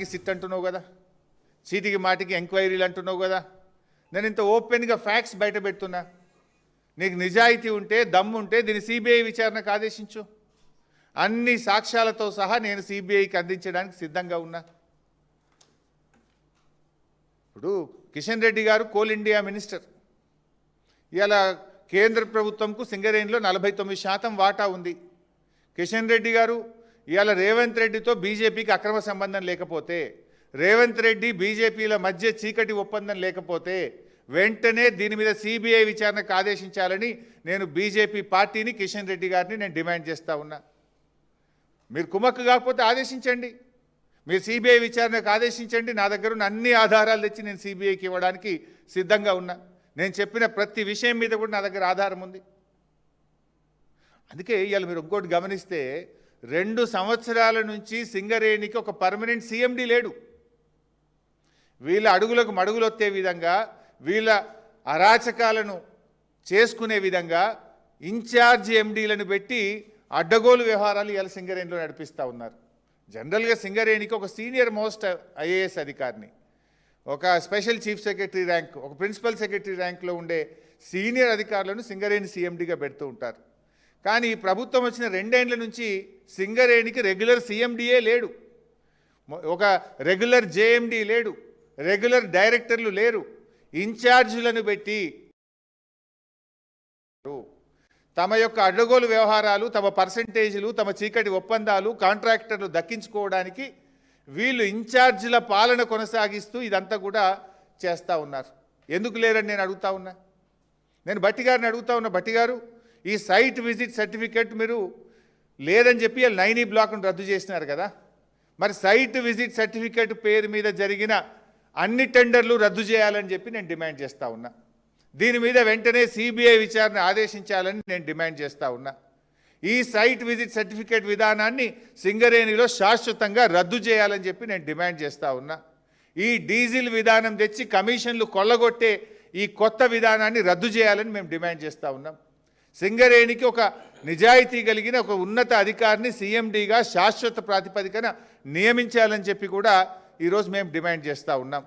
SIT అంటున్నావు కదా, చీటికి మాటికి ఎంక్వైరీలు అంటున్నావు కదా. నేను ఇంత ఓపెన్గా ఫ్యాక్ట్స్ బయట పెడుతున్నా. నీకు నిజాయితీ ఉంటే, దమ్ము ఉంటే దీన్ని సిబిఐ విచారణకు ఆదేశించు. అన్ని సాక్ష్యాలతో సహా నేను సిబిఐకి అందించడానికి సిద్ధంగా ఉన్నా. ఇప్పుడు కిషన్ రెడ్డి గారు కోల్ ఇండియా మినిస్టర్. ఇవాళ కేంద్ర ప్రభుత్వంకు సింగరేణిలో 49% వాటా ఉంది. కిషన్ రెడ్డి గారు ఇవాళ రేవంత్ రెడ్డితో బీజేపీకి అక్రమ సంబంధం లేకపోతే, రేవంత్ రెడ్డి బీజేపీల మధ్య చీకటి ఒప్పందం లేకపోతే వెంటనే దీని మీద సిబిఐ విచారణకు ఆదేశించాలని నేను బీజేపీ పార్టీని, కిషన్ రెడ్డి గారిని నేను డిమాండ్ చేస్తూ ఉన్నా. మీరు కుమ్మక్కు కాకపోతే ఆదేశించండి, మీరు సిబిఐ విచారణకు ఆదేశించండి. నా దగ్గర ఉన్న అన్ని ఆధారాలు తెచ్చి నేను సిబిఐకి ఇవ్వడానికి సిద్ధంగా ఉన్నా. నేను చెప్పిన ప్రతి విషయం మీద కూడా నా దగ్గర ఆధారం ఉంది. అందుకే ఇవాళ మీరు ఇంకోటి గమనిస్తే 2 సంవత్సరాల నుంచి సింగరేణికి ఒక పర్మనెంట్ సిఎండి లేడు. వీళ్ళ అడుగులకు మడుగులొత్తే విధంగా, వీళ్ళ అరాచకాలను చేసుకునే విధంగా ఇన్ఛార్జ్ ఎండీలను పెట్టి అడ్డగోలు వ్యవహారాలు ఇవాళ సింగరేణిలో నడిపిస్తూ ఉన్నారు. జనరల్గా సింగరేణికి ఒక సీనియర్ మోస్ట్ ఐఏఎస్ అధికారిని, ఒక స్పెషల్ చీఫ్ సెక్రటరీ ర్యాంక్, ఒక ప్రిన్సిపల్ సెక్రటరీ ర్యాంక్లో ఉండే సీనియర్ అధికారులను సింగరేణి సీఎండీగా పెడుతూ ఉంటారు. కానీ ఈ ప్రభుత్వం వచ్చిన 2 ఏళ్ల నుంచి సింగరేణికి రెగ్యులర్ సీఎండీఏ లేడు, ఒక రెగ్యులర్ జేఎండీ లేడు, రెగ్యులర్ డైరెక్టర్లు లేరు. ఇన్ఛార్జీలను పెట్టి తమ యొక్క అడ్డగోలు వ్యవహారాలు, తమ పర్సంటేజీలు, తమ చీకటి ఒప్పందాలు, కాంట్రాక్టర్లు దక్కించుకోవడానికి వీళ్ళు ఇన్ఛార్జీల పాలన కొనసాగిస్తూ ఇదంతా కూడా చేస్తూ ఉన్నారు. ఎందుకు లేరని నేను అడుగుతా ఉన్నా. నేను భట్టి గారిని అడుగుతా ఉన్నా, భట్టి గారు ఈ సైట్ విజిట్ సర్టిఫికేట్ మీరు లేదని చెప్పి 9E బ్లాక్ను రద్దు చేసినారు కదా, మరి సైట్ విజిట్ సర్టిఫికేట్ పేరు మీద జరిగిన అన్ని టెండర్లు రద్దు చేయాలని చెప్పి నేను డిమాండ్ చేస్తూ ఉన్నా. దీని మీద వెంటనే సిబిఐ విచారణ ఆదేశించాలని నేను డిమాండ్ చేస్తూ ఉన్నా. ఈ సైట్ విజిట్ సర్టిఫికేట్ విధానాన్ని సింగరేణిలో శాశ్వతంగా రద్దు చేయాలని చెప్పి నేను డిమాండ్ చేస్తూ ఉన్నా. ఈ డీజిల్ విధానం తెచ్చి కమిషన్లు కొల్లగొట్టే ఈ కొత్త విధానాన్ని రద్దు చేయాలని మేము డిమాండ్ చేస్తూ ఉన్నాం. సింగరేణికి ఒక నిజాయితీ కలిగిన ఒక ఉన్నత అధికారిని సీఎండీగా శాశ్వత ప్రాతిపదికన నియమించాలని చెప్పి కూడా ఈరోజు మేము డిమాండ్ చేస్తూ ఉన్నాం.